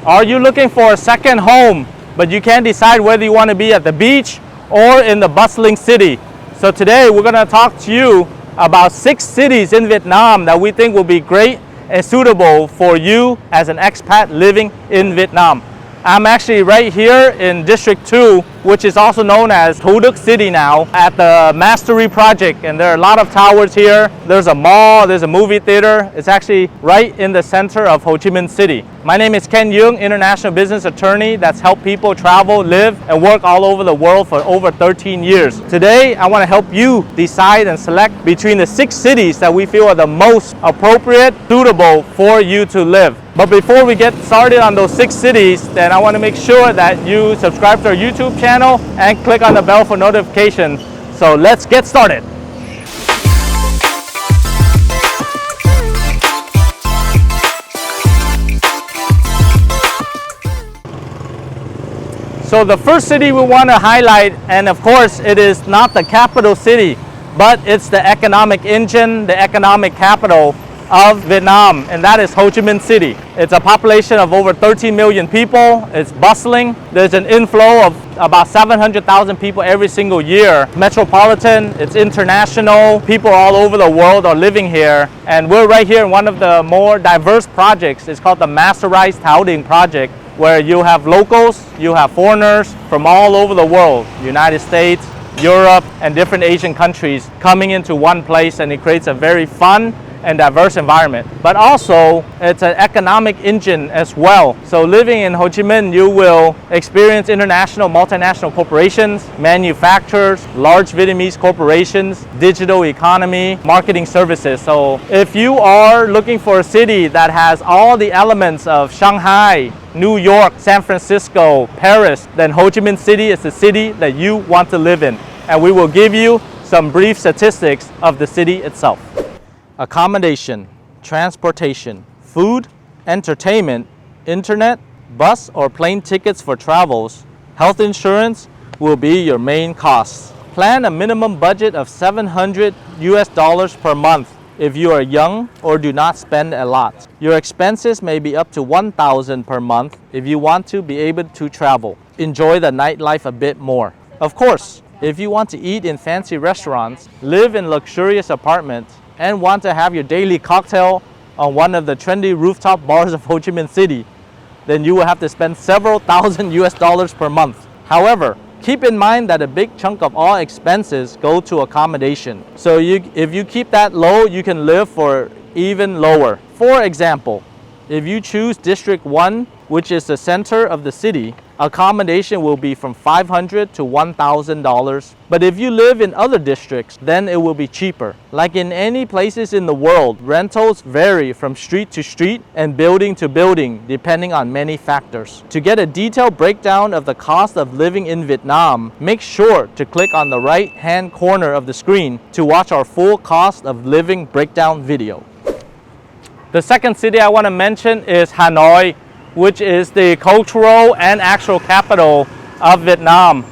Are you looking for a second home, but you can't decide whether you want to be at the beach or in the bustling city? So today we're going to talk to you about 6 cities in Vietnam that we think will be great and suitable for you as an expat living in Vietnam. I'm actually right here in District 2, which is also known as Thủ Đức City now, at the Mastery Project. And there are a lot of towers here. There's a mall, there's a movie theater. It's actually right in the center of Ho Chi Minh City. My name is Ken Yeung, international business attorney that's helped people travel, live, and work all over the world for over 13 years. Today, I want to help you decide and select between the 6 cities that we feel are the most appropriate, suitable for you to live. But before we get started on those 6 cities, then I want to make sure that you subscribe to our YouTube channel and click on the bell for notification. So let's get started. So the first city we want to highlight, and of course it is not the capital city, but it's the economic engine, the economic capital of Vietnam, and that is Ho Chi Minh City. It's a population of over 13 million people. It's bustling. There's an inflow of about 700,000 people every single year. Metropolitan, it's international. People all over the world are living here. And we're right here in one of the more diverse projects. It's called the Masterized Housing Project, where you have locals, you have foreigners from all over the world, United States, Europe, and different Asian countries coming into one place, and it creates a very fun and diverse environment. But also, it's an economic engine as well. So living in Ho Chi Minh, you will experience international, multinational corporations, manufacturers, large Vietnamese corporations, digital economy, marketing services. So if you are looking for a city that has all the elements of Shanghai, New York, San Francisco, Paris, then Ho Chi Minh City is the city that you want to live in. And we will give you some brief statistics of the city itself. Accommodation, transportation, food, entertainment, internet, bus or plane tickets for travels, health insurance will be your main costs. Plan a minimum budget of $700 per month if you are young or do not spend a lot. Your expenses may be up to $1,000 per month if you want to be able to travel. Enjoy the nightlife a bit more. Of course, if you want to eat in fancy restaurants, live in luxurious apartments, and want to have your daily cocktail on one of the trendy rooftop bars of Ho Chi Minh City, then you will have to spend several thousand $1,000s per month. However, keep in mind that a big chunk of all expenses go to accommodation. So if you keep that low, you can live for even lower. For example, if you choose District 1, which is the center of the city, accommodation will be from $500 to $1,000. But if you live in other districts, then it will be cheaper. Like in any places in the world, rentals vary from street to street and building to building, depending on many factors. To get a detailed breakdown of the cost of living in Vietnam, make sure to click on the right-hand corner of the screen to watch our full cost of living breakdown video. The second city I want to mention is Hanoi, which is the cultural and actual capital of Vietnam.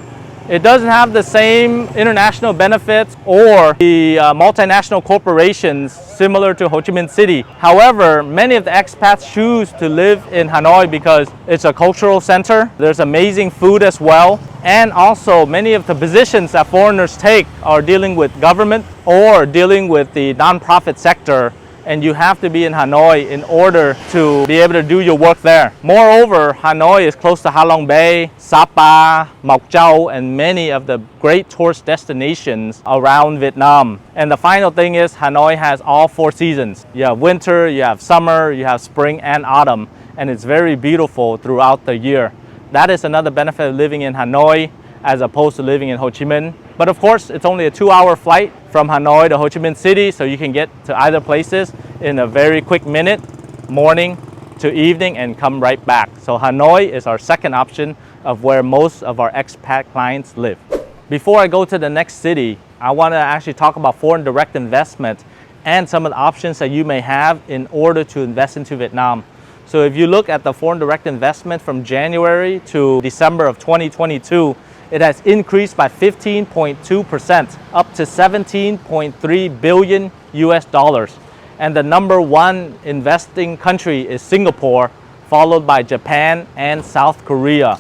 It doesn't have the same international benefits or the multinational corporations similar to Ho Chi Minh City. However, many of the expats choose to live in Hanoi because it's a cultural center. There's amazing food as well. And also many of the positions that foreigners take are dealing with government or dealing with the nonprofit sector. And you have to be in Hanoi in order to be able to do your work there. Moreover, Hanoi is close to Ha Long Bay, Sapa, Mộc Châu, and many of the great tourist destinations around Vietnam. And the final thing is Hanoi has all 4 seasons. You have winter, you have summer, you have spring and autumn, and it's very beautiful throughout the year. That is another benefit of living in Hanoi as opposed to living in Ho Chi Minh. But of course, it's only a 2-hour flight from Hanoi to Ho Chi Minh City, so you can get to either places in a very quick minute, morning to evening, and come right back. So Hanoi is our second option of where most of our expat clients live. Before I go to the next city, I want to actually talk about foreign direct investment and some of the options that you may have in order to invest into Vietnam. So if you look at the foreign direct investment from January to December of 2022, it has increased by 15.2%, up to $17.3 billion. And the number 1 investing country is Singapore, followed by Japan and South Korea.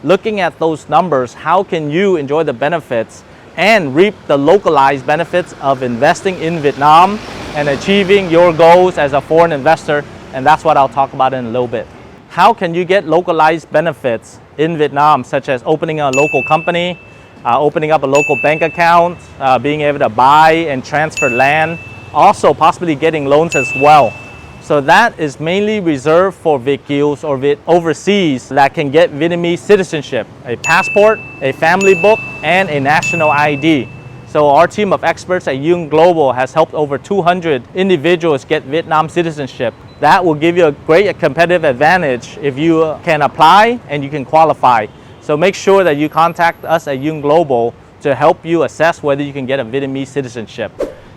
Looking at those numbers, how can you enjoy the benefits and reap the localized benefits of investing in Vietnam and achieving your goals as a foreign investor? And that's what I'll talk about in a little bit. How can you get localized benefits in Vietnam, such as opening a local company, opening up a local bank account, being able to buy and transfer land, also possibly getting loans as well. So that is mainly reserved for Việt Kiều or overseas that can get Vietnamese citizenship, a passport, a family book, and a national ID. So our team of experts at Duong Global has helped over 200 individuals get Vietnam citizenship. That will give you a great competitive advantage if you can apply and you can qualify. So make sure that you contact us at Duong Global to help you assess whether you can get a Vietnamese citizenship.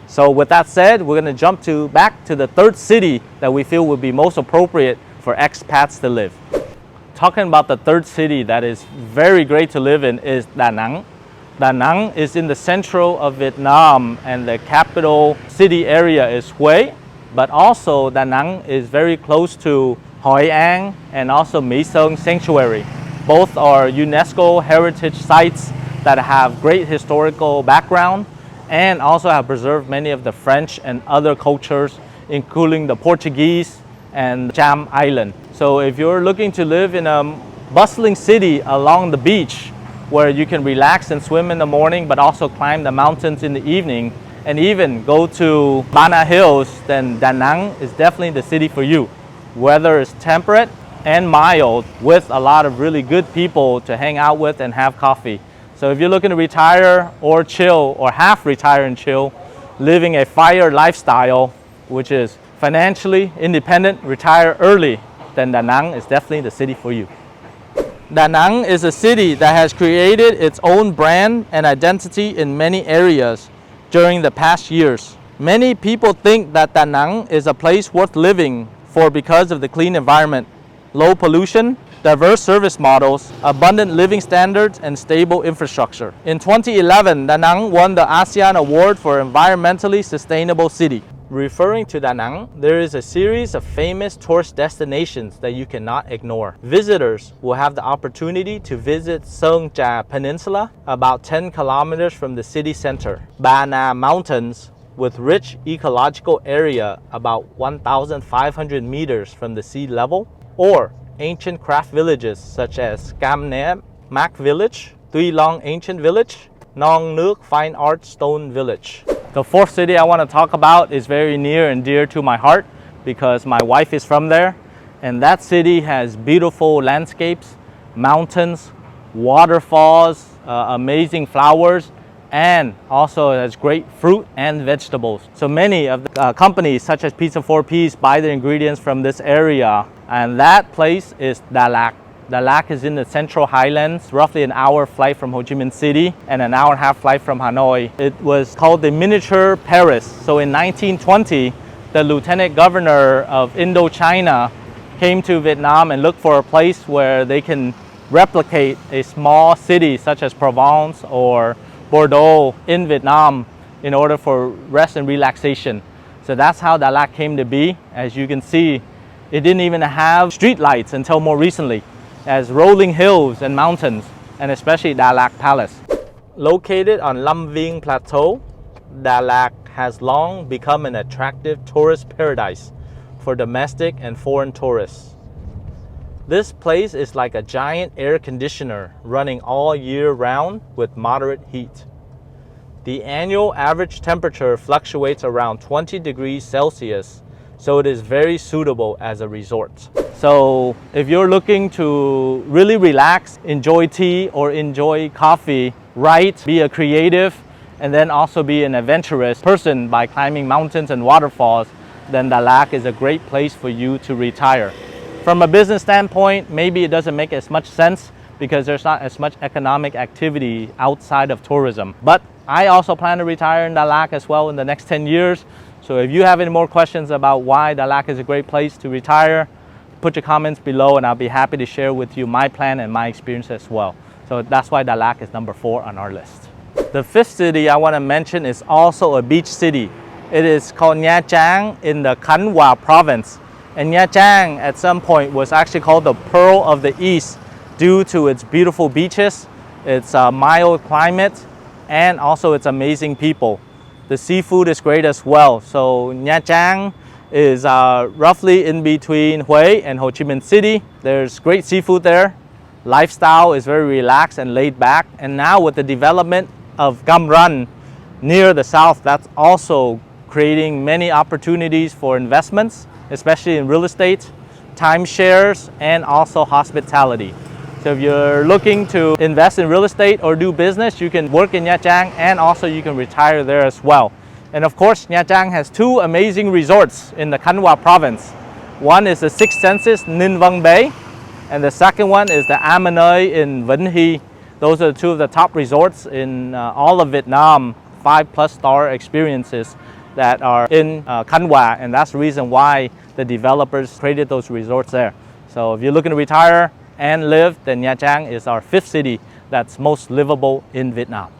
So with that said, we're going to jump back to the third city that we feel would be most appropriate for expats to live. Talking about the third city that is very great to live in is Da Nang. Da Nang is in the central of Vietnam and the capital city area is Huế. But also Da Nang is very close to Hội An and also Mỹ Sơn Sanctuary. Both are UNESCO heritage sites that have great historical background and also have preserved many of the French and other cultures, including the Portuguese and Cham Island. So if you're looking to live in a bustling city along the beach where you can relax and swim in the morning, but also climb the mountains in the evening, and even go to Bana Hills, then Da Nang is definitely the city for you. Weather is temperate and mild with a lot of really good people to hang out with and have coffee. So if you're looking to retire or chill or half retire and chill, living a FIRE lifestyle, which is financially independent, retire early, then Da Nang is definitely the city for you. Da Nang is a city that has created its own brand and identity in many areas during the past years. Many people think that Da Nang is a place worth living for because of the clean environment, low pollution, diverse service models, abundant living standards, and stable infrastructure. In 2011, Da Nang won the ASEAN Award for Environmentally Sustainable City. Referring to Da Nang, there is a series of famous tourist destinations that you cannot ignore. Visitors will have the opportunity to visit Sơn Trà Peninsula, about 10 kilometers from the city center. Ba Na Mountains, with rich ecological area about 1,500 meters from the sea level, or ancient craft villages such as Cam Nam Mac Village, Tuy Long Ancient Village, Nong Nước Fine Art Stone Village. The fourth city I want to talk about is very near and dear to my heart because my wife is from there, and that city has beautiful landscapes, mountains, waterfalls, amazing flowers, and also has great fruit and vegetables. So many of the companies such as Pizza 4Ps buy their ingredients from this area, and that place is Đà Lạt. Đà Lạt is in the Central Highlands, roughly an hour flight from Ho Chi Minh City and an hour and a half flight from Hanoi. It was called the miniature Paris. So in 1920, the Lieutenant Governor of Indochina came to Vietnam and looked for a place where they can replicate a small city such as Provence or Bordeaux in Vietnam in order for rest and relaxation. So that's how Đà Lạt came to be. As you can see, it didn't even have street lights until more recently, as rolling hills and mountains, and especially Đà Lạt Palace. Located on Lam Ving Plateau, Đà Lạt has long become an attractive tourist paradise for domestic and foreign tourists. This place is like a giant air conditioner running all year round with moderate heat. The annual average temperature fluctuates around 20 degrees Celsius, so it is very suitable as a resort. So if you're looking to really relax, enjoy tea or enjoy coffee, write, be a creative, and then also be an adventurous person by climbing mountains and waterfalls, then Đà Lạt is a great place for you to retire. From a business standpoint, maybe it doesn't make as much sense because there's not as much economic activity outside of tourism. But I also plan to retire in Đà Lạt as well in the next 10 years. So if you have any more questions about why Đà Lạt is a great place to retire, put your comments below and I'll be happy to share with you my plan and my experience as well. So that's why Đà Lạt is number 4 on our list. The fifth city I want to mention is also a beach city. It is called Nha Trang in the Khánh Hòa province. And Nha Trang at some point was actually called the Pearl of the East due to its beautiful beaches, its mild climate, and also its amazing people. The seafood is great as well. So Nha Trang is roughly in between Hue and Ho Chi Minh City. There's great seafood there. Lifestyle is very relaxed and laid back. And now with the development of Cam Ranh near the south, that's also creating many opportunities for investments, especially in real estate, timeshares, and also hospitality. So if you're looking to invest in real estate or do business, you can work in Nha Trang and also you can retire there as well. And of course, Nha Trang has two amazing resorts in the Can Hoa province. One is the Six Senses Ninh Vang Bay, and the second one is the Amanoi in Vinh Hy. Those are two of the top resorts in all of Vietnam, 5+ star experiences that are in Can Hoa, and that's the reason why the developers created those resorts there. So if you're looking to retire and live, then Nha Trang is our 5th city that's most livable in Vietnam.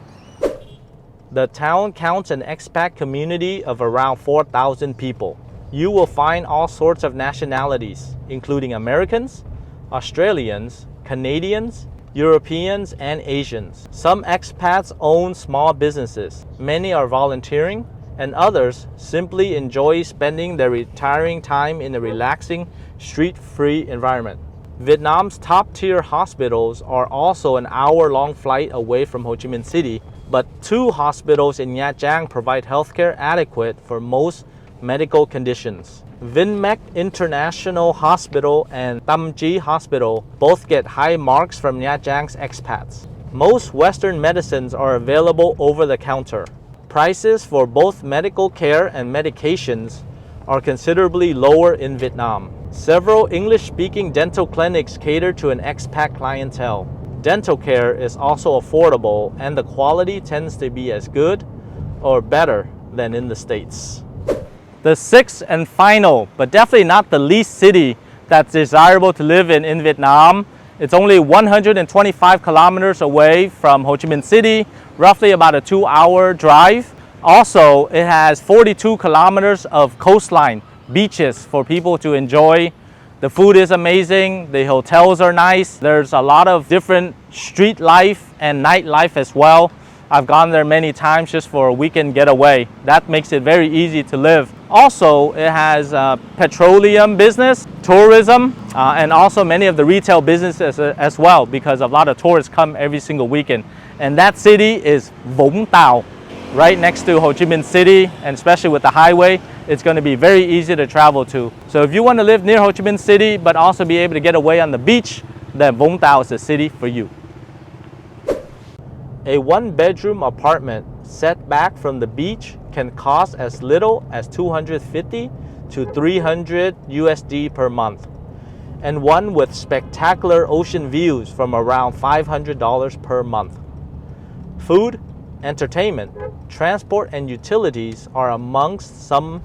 The town counts an expat community of around 4,000 people. You will find all sorts of nationalities, including Americans, Australians, Canadians, Europeans, and Asians. Some expats own small businesses. Many are volunteering, and others simply enjoy spending their retiring time in a relaxing, street-free environment. Vietnam's top-tier hospitals are also an hour-long flight away from Ho Chi Minh City, but 2 hospitals in Nha Trang provide healthcare adequate for most medical conditions. Vinh Mec International Hospital and Tam Chi Hospital both get high marks from Nha Trang's expats. Most Western medicines are available over the counter. Prices for both medical care and medications are considerably lower in Vietnam. Several English-speaking dental clinics cater to an expat clientele. Dental care is also affordable, and the quality tends to be as good or better than in the States. The 6th and final, but definitely not the least city that's desirable to live in Vietnam. It's only 125 kilometers away from Ho Chi Minh City, roughly about a 2-hour drive. Also, it has 42 kilometers of coastline, beaches for people to enjoy. The food is amazing, the hotels are nice. There's a lot of different street life and nightlife as well. I've gone there many times just for a weekend getaway. That makes it very easy to live. Also, it has petroleum business, tourism, and also many of the retail businesses as well, because a lot of tourists come every single weekend. And that city is Vũng Tàu, right next to Ho Chi Minh City, and especially with the highway, it's going to be very easy to travel to. So if you want to live near Ho Chi Minh City, but also be able to get away on the beach, then Vũng Tàu is the city for you. A 1-bedroom apartment set back from the beach can cost as little as $250 to $300 USD per month, and one with spectacular ocean views from around $500 per month. Food, entertainment, transport, and utilities are amongst some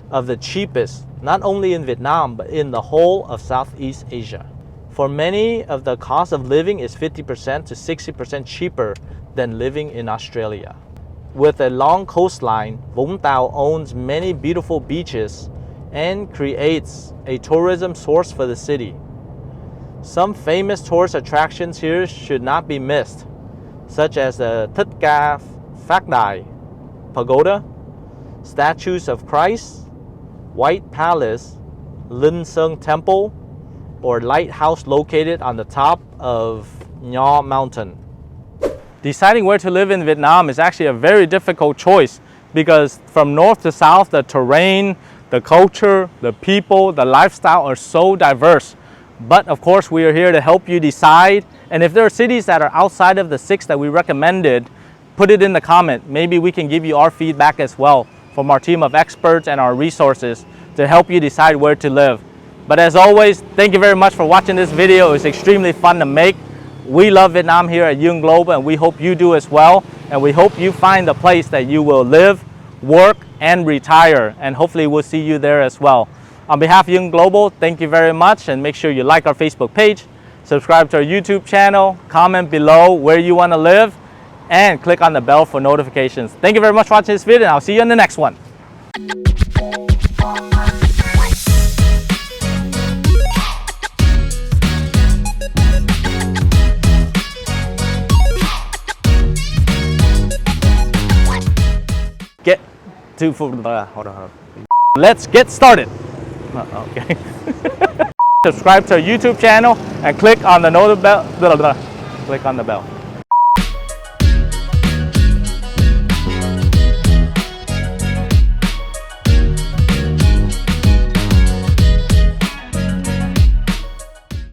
of the cheapest, not only in Vietnam, but in the whole of Southeast Asia. For many of the cost of living is 50% to 60% cheaper than living in Australia. With a long coastline, Vũng Tàu owns many beautiful beaches and creates a tourism source for the city. Some famous tourist attractions here should not be missed, such as the Thích Ca Phác Đài Pagoda, statues of Christ, White Palace, Linh Sơn Temple, or lighthouse located on the top of Nho Mountain. Deciding where to live in Vietnam is actually a very difficult choice, because from north to south, the terrain, the culture, the people, the lifestyle are so diverse. But of course, we are here to help you decide. And if there are cities that are outside of the 6 that we recommended, put it in the comment. Maybe we can give you our feedback as well from our team of experts and our resources to help you decide where to live. But as always, thank you very much for watching this video. It was extremely fun to make. We love Vietnam here at Duong Global, and we hope you do as well. And we hope you find the place that you will live, work, and retire. And hopefully we'll see you there as well. On behalf of Duong Global, thank you very much, and make sure you like our Facebook page, subscribe to our YouTube channel, comment below where you want to live, and click on the bell for notifications. Thank you very much for watching this video, and I'll see you in the next one. get to hold on. Let's get started. Okay. Subscribe to our YouTube channel and click on the bell. Click on the bell.